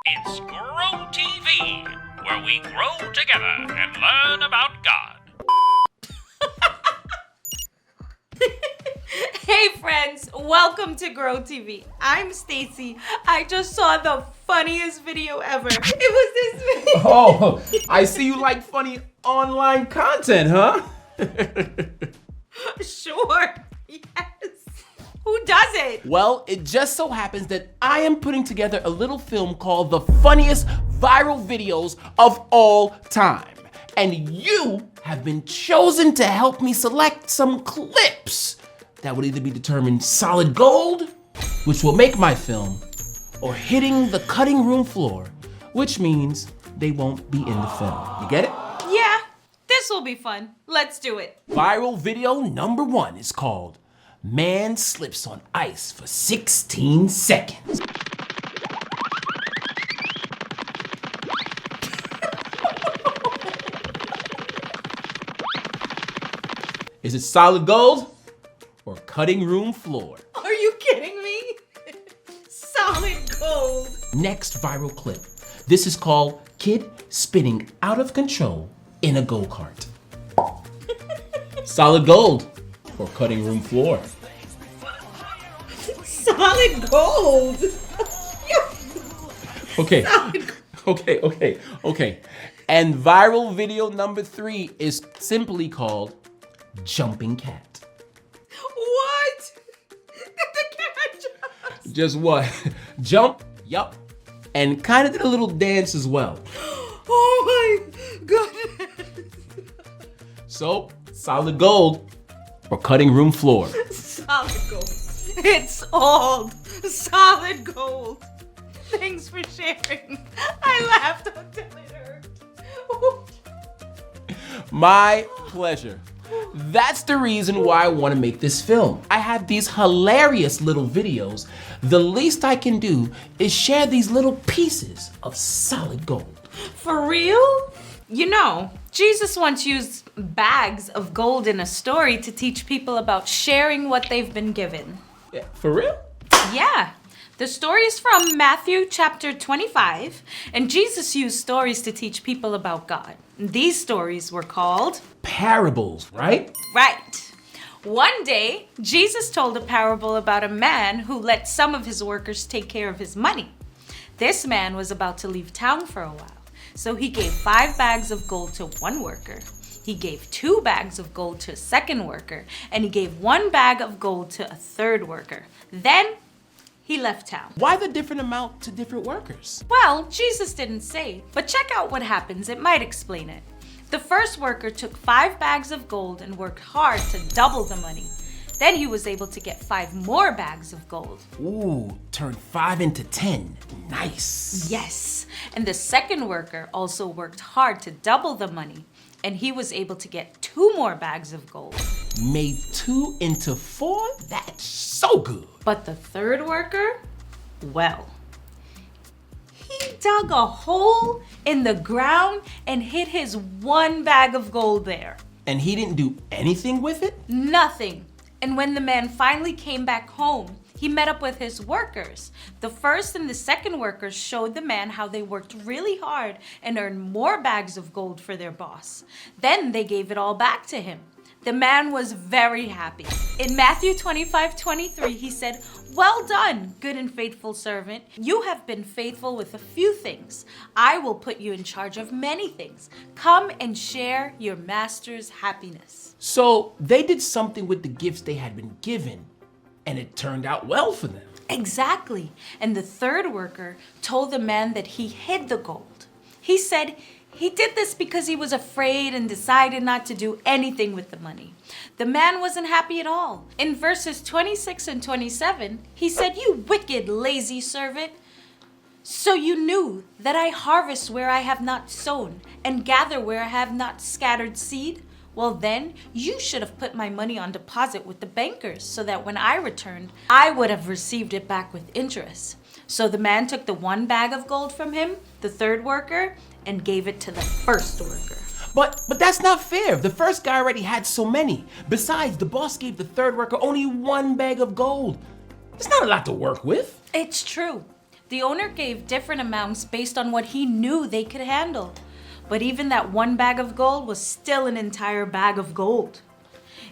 It's Grow TV, where we grow together and learn about God. Hey friends, welcome to Grow TV. I'm Stacy. I just saw the funniest video ever. It was this video. Oh, I see you like funny online content, huh? Sure. Yes. Who doesn't? Well, it just so happens that I am putting together a little film called The Funniest Viral Videos of All Time. And you have been chosen to help me select some clips that would either be determined solid gold, which will make my film, or hitting the cutting room floor, which means they won't be in the film. You get it? Yeah, this will be fun. Let's do it. Viral video number 1 is called Man Slips on Ice for 16 Seconds. Is it solid gold or cutting room floor? Are you kidding me? Solid gold. Next viral clip. This is called Kid Spinning Out of Control in a Go-Kart. Solid gold or cutting room floor? Solid gold. Okay. Okay. And viral video number 3 is simply called Jumping Cat. What? Did the cat jump? Just what? Jump, yup, and kind of did a little dance as well. Oh my goodness. So, solid gold or cutting room floor? Solid gold. It's all solid gold. Thanks for sharing. I laughed until it hurt. My pleasure. That's the reason why I want to make this film. I have these hilarious little videos. The least I can do is share these little pieces of solid gold. For real? You know, Jesus once used bags of gold in a story to teach people about sharing what they've been given. Yeah, for real? Yeah. The story is from Matthew chapter 25, and Jesus used stories to teach people about God. These stories were called Parables, right? Right. One day, Jesus told a parable about a man who let some of his workers take care of his money. This man was about to leave town for a while, so he gave 5 bags of gold to one worker. He gave 2 bags of gold to a second worker, and he gave 1 bag of gold to a third worker. Then he left town. Why the different amount to different workers? Well, Jesus didn't say, but check out what happens. It might explain it. The first worker took 5 bags of gold and worked hard to double the money. Then he was able to get 5 more bags of gold. Ooh, turned 5 into 10. Nice. Yes, and the second worker also worked hard to double the money, and he was able to get 2 more bags of gold. Made 2 into 4? That's so good. But the third worker, well, he dug a hole in the ground and hid his 1 bag of gold there. And he didn't do anything with it? Nothing. And when the man finally came back home, he met up with his workers. The first and the second workers showed the man how they worked really hard and earned more bags of gold for their boss. Then they gave it all back to him. The man was very happy. In Matthew 25:23, he said, "Well done, good and faithful servant. You have been faithful with a few things. I will put you in charge of many things. Come and share your master's happiness." So they did something with the gifts they had been given, and it turned out well for them. Exactly. And the third worker told the man that he hid the gold. He said he did this because he was afraid and decided not to do anything with the money. The man wasn't happy at all. In verses 26 and 27, he said, "You wicked, lazy servant. So you knew that I harvest where I have not sown and gather where I have not scattered seed? Well, then you should have put my money on deposit with the bankers so that when I returned, I would have received it back with interest." So the man took the 1 bag of gold from him, the third worker, and gave it to the first worker. But that's not fair. The first guy already had so many. Besides, the boss gave the third worker only 1 bag of gold. It's not a lot to work with. It's true. The owner gave different amounts based on what he knew they could handle. But even that one bag of gold was still an entire bag of gold.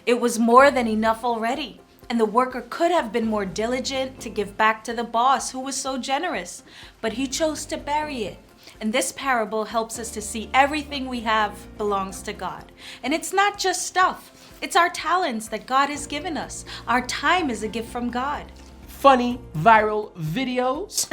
It was more than enough already, and the worker could have been more diligent to give back to the boss who was so generous, but he chose to bury it. And this parable helps us to see everything we have belongs to God. And it's not just stuff, it's our talents that God has given us. Our time is a gift from God. Funny viral videos?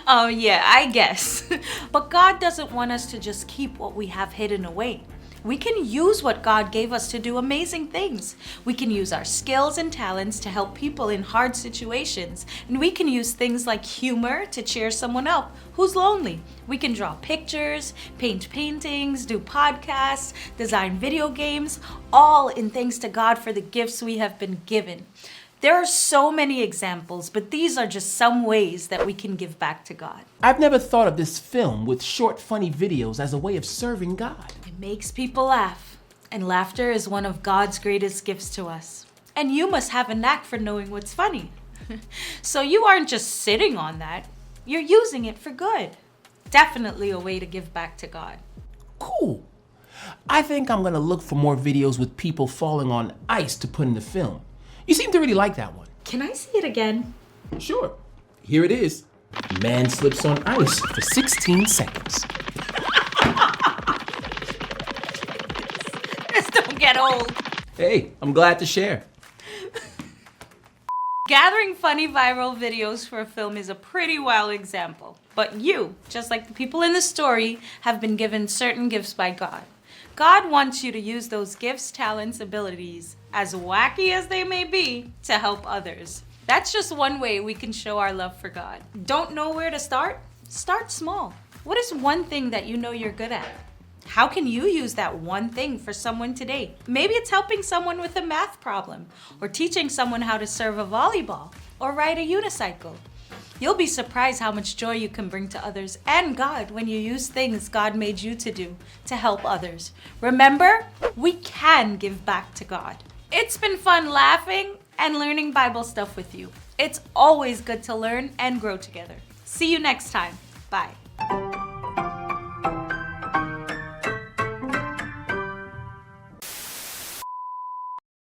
Oh yeah, I guess. But God doesn't want us to just keep what we have hidden away. We can use what God gave us to do amazing things. We can use our skills and talents to help people in hard situations. And we can use things like humor to cheer someone up who's lonely. We can draw pictures, paint paintings, do podcasts, design video games, all in thanks to God for the gifts we have been given. There are so many examples, but these are just some ways that we can give back to God. I've never thought of this film with short, funny videos as a way of serving God. It makes people laugh, and laughter is one of God's greatest gifts to us. And you must have a knack for knowing what's funny. So you aren't just sitting on that, you're using it for good. Definitely a way to give back to God. Cool. I think I'm gonna look for more videos with people falling on ice to put in the film. You seem to really like that one. Can I see it again? Sure. Here it is. Man slips on ice for 16 seconds. This don't get old. Hey, I'm glad to share. Gathering funny viral videos for a film is a pretty wild example. But you, just like the people in the story, have been given certain gifts by God. God wants you to use those gifts, talents, abilities, as wacky as they may be, to help others. That's just one way we can show our love for God. Don't know where to start? Start small. What is one thing that you know you're good at? How can you use that one thing for someone today? Maybe it's helping someone with a math problem, or teaching someone how to serve a volleyball, or ride a unicycle. You'll be surprised how much joy you can bring to others and God when you use things God made you to do to help others. Remember, we can give back to God. It's been fun laughing and learning Bible stuff with you. It's always good to learn and grow together. See you next time. Bye.